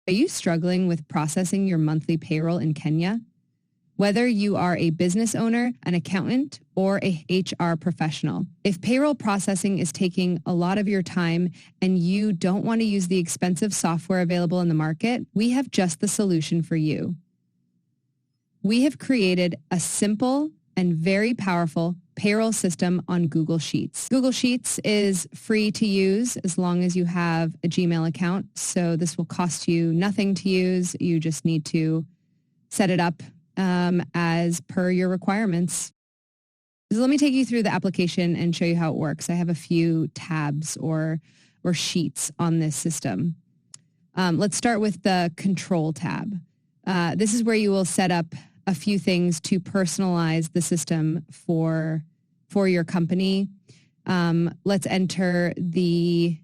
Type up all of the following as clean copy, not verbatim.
Are you struggling with processing your monthly payroll in Kenya? Whether you are a business owner, an accountant, or a HR professional, if payroll processing is taking a lot of your time and you don't want to use the expensive software available in the market, we have just the solution for you. We have created a simple and very powerful payroll system on Google Sheets. Google Sheets is free to use as long as you have a Gmail account. So this will cost you nothing to use. You just need to set it up as per your requirements. So let me take you through the application and show you how it works. I have a few tabs or sheets on this system. Let's start with the control tab. This is where you will set up a few things to personalize the system for your company. Let's enter the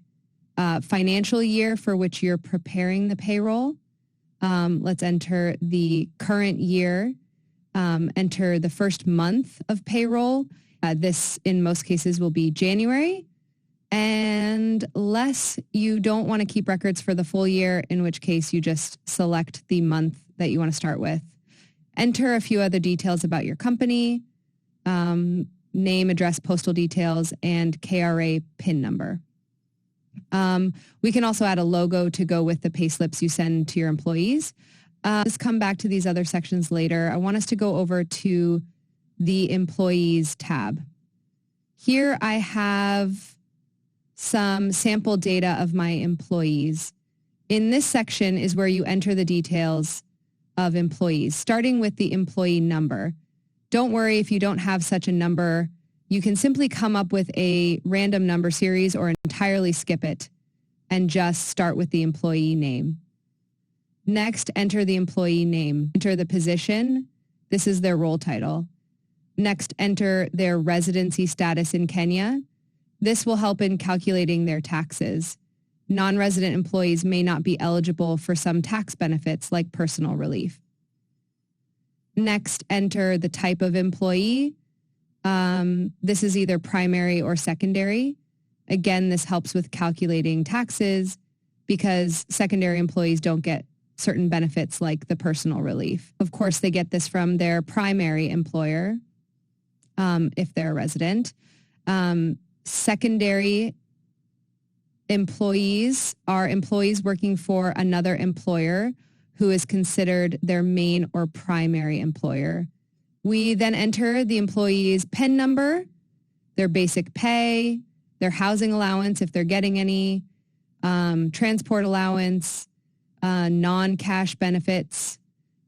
financial year for which you're preparing the payroll. Let's enter the current year. Enter the first month of payroll. This, in most cases, will be January. And unless you don't want to keep records for the full year, in which case you just select the month that you want to start with. Enter a few other details about your company, name, address, postal details, and KRA PIN number. We can also add a logo to go with the payslips you send to your employees. Let's come back to these other sections later. I want us to go over to the Employees tab. Here I have some sample data of my employees. In this section is where you enter the details of employees, starting with the employee number. Don't worry if you don't have such a number. You can simply come up with a random number series or entirely skip it and just start with the employee name. Next, enter the employee name. Enter the position. This is their role title. Next, enter their residency status in Kenya. This will help in calculating their taxes. Non-resident employees may not be eligible for some tax benefits like personal relief. Next, enter the type of employee. This is either primary or secondary. Again, this helps with calculating taxes because secondary employees don't get certain benefits like the personal relief. Of course, they get this from their primary employer if they're a resident. Secondary employees are employees working for another employer who is considered their main or primary employer. We then enter the employee's PIN number, their basic pay, their housing allowance if they're getting any, transport allowance, non-cash benefits.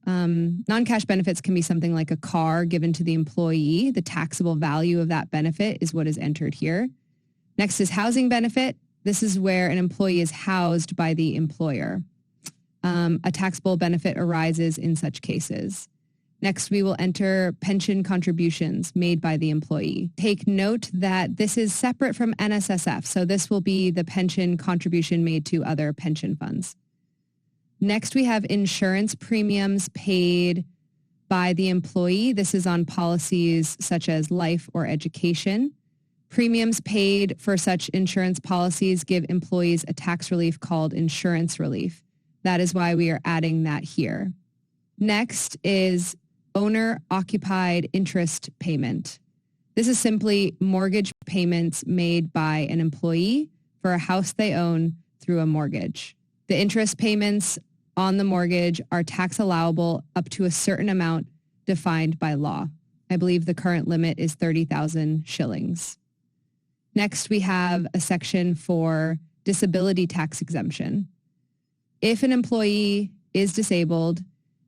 Non-cash benefits can be something like a car given to the employee. The taxable value of that benefit is what is entered here. Next is housing benefit. This is where an employee is housed by the employer. A taxable benefit arises in such cases. Next, we will enter pension contributions made by the employee. Take note that this is separate from NSSF, so this will be the pension contribution made to other pension funds. Next, we have insurance premiums paid by the employee. This is on policies such as life or education. Premiums paid for such insurance policies give employees a tax relief called insurance relief. That is why we are adding that here. Next is owner-occupied interest payment. This is simply mortgage payments made by an employee for a house they own through a mortgage. The interest payments on the mortgage are tax allowable up to a certain amount defined by law. I believe the current limit is 30,000 shillings. Next, we have a section for disability tax exemption. If an employee is disabled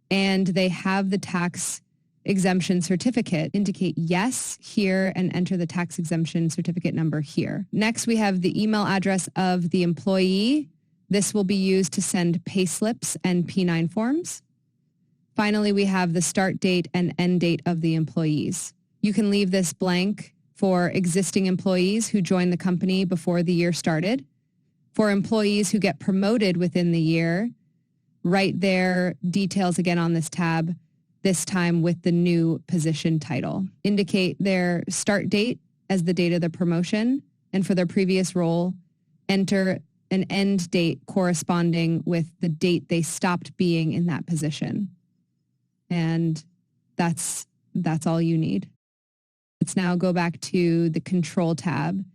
and they have the tax exemption certificate, indicate yes here and enter the tax exemption certificate number here. Next, we have the email address of the employee. This will be used to send payslips and P9 forms. Finally, we have the start date and end date of the employees. You can leave this blank for existing employees who joined the company before the year started. For employees who get promoted within the year, write their details again on this tab, this time with the new position title. Indicate their start date as the date of the promotion, and for their previous role, enter an end date corresponding with the date they stopped being in that position. And that's all you need. Let's now go back to the control tab.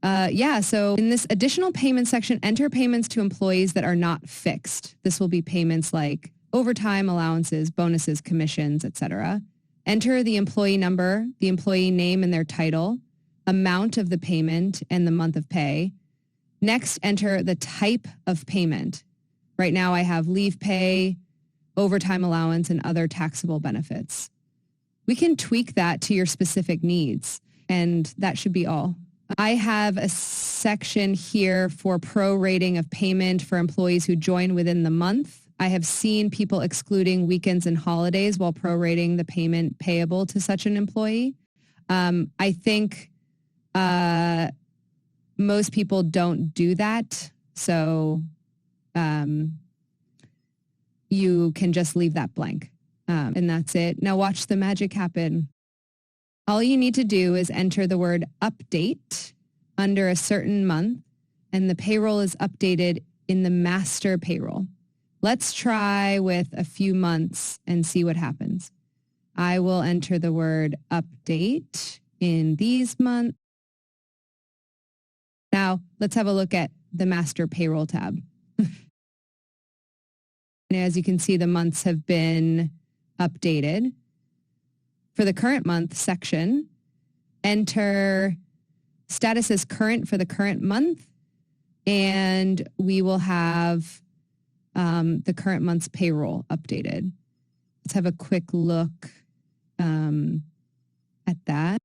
So in this additional payment section, enter payments to employees that are not fixed. This will be payments like overtime, allowances, bonuses, commissions, etc. Enter the employee number, the employee name and their title, amount of the payment, and the month of pay. Next, enter the type of payment. Right now I have leave pay, overtime allowance, and other taxable benefits. We can tweak that to your specific needs, and that should be all. I have a section here for prorating of payment for employees who join within the month. I have seen people excluding weekends and holidays while prorating the payment payable to such an employee. I think most people don't do that, so you can just leave that blank. And that's it. Now watch the magic happen. All you need to do is enter the word update under a certain month, and the payroll is updated in the master payroll. Let's try with a few months and see what happens. I will enter the word update in these months. Now, let's have a look at the master payroll tab. And as you can see, the months have been updated. For the current month section, enter status as current for the current month, and we will have the current month's payroll updated. Let's have a quick look at that.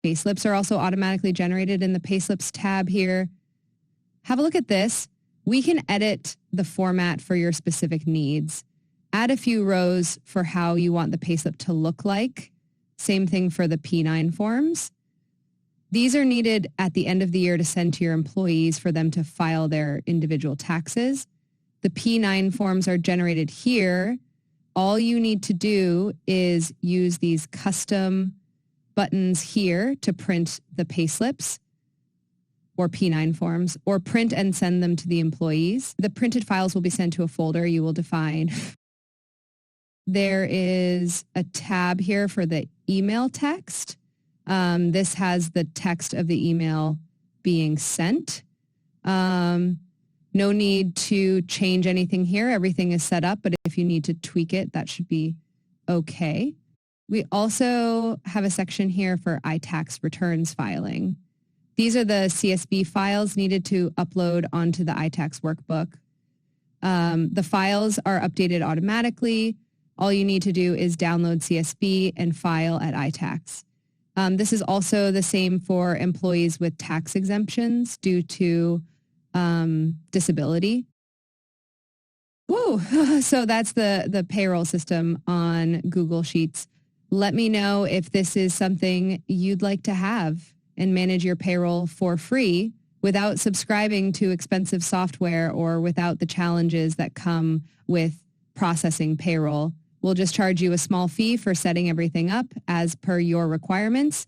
Payslips are also automatically generated in the Payslips tab here. Have a look at this. We can edit the format for your specific needs. Add a few rows for how you want the payslip to look like. Same thing for the P9 forms. These are needed at the end of the year to send to your employees for them to file their individual taxes. The P9 forms are generated here. All you need to do is use these custom buttons here to print the payslips or P9 forms, or print and send them to the employees. The printed files will be sent to a folder you will define. There is a tab here for the email text. This has the text of the email being sent. No need to change anything here. Everything is set up, but if you need to tweak it, that should be okay. We also have a section here for itax returns filing. These are the CSV files needed to upload onto the itax workbook. The files are updated automatically. All you need to do is download CSV and file at itax. This is also the same for employees with tax exemptions due to disability. Woo! So that's the payroll system on Google Sheets. Let me know if this is something you'd like to have and manage your payroll for free without subscribing to expensive software or without the challenges that come with processing payroll. We'll just charge you a small fee for setting everything up as per your requirements,